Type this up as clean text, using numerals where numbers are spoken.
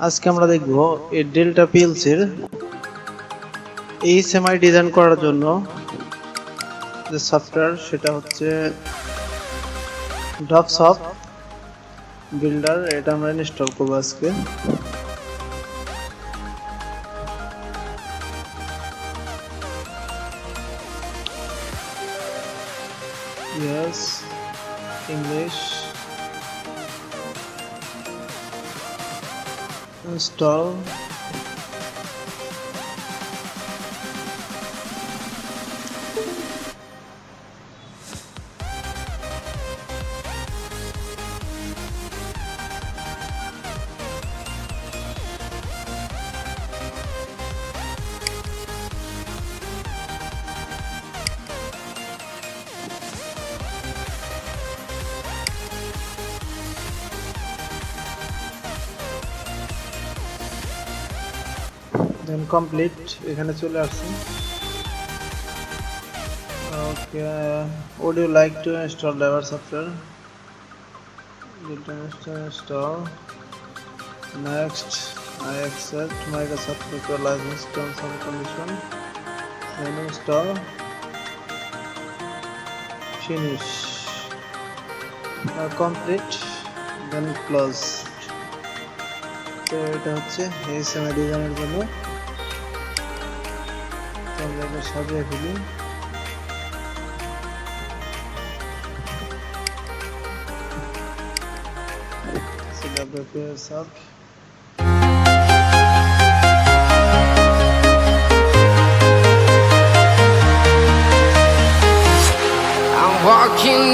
আজকে আমরা দেখব এই ডেল্টা পিএলসির HMI ডিজাইন করার জন্য যে সফটওয়্যার সেটা হচ্ছে Dopsoft বিল্ডার। এটা আমরা ইনস্টল করব আজকে। Yes, English, install, then complete এখানে চলে আসছে। Okay, would you like to install driver software? Install. Next, I accept Microsoft Virtual License terms and conditions. Then install. Finish. Complete. Then close. তো এটা হচ্ছে HMI ডিজাইনের জন্য। আমরা এটা সাজিয়ে ফেলি। dlsoft I'm walking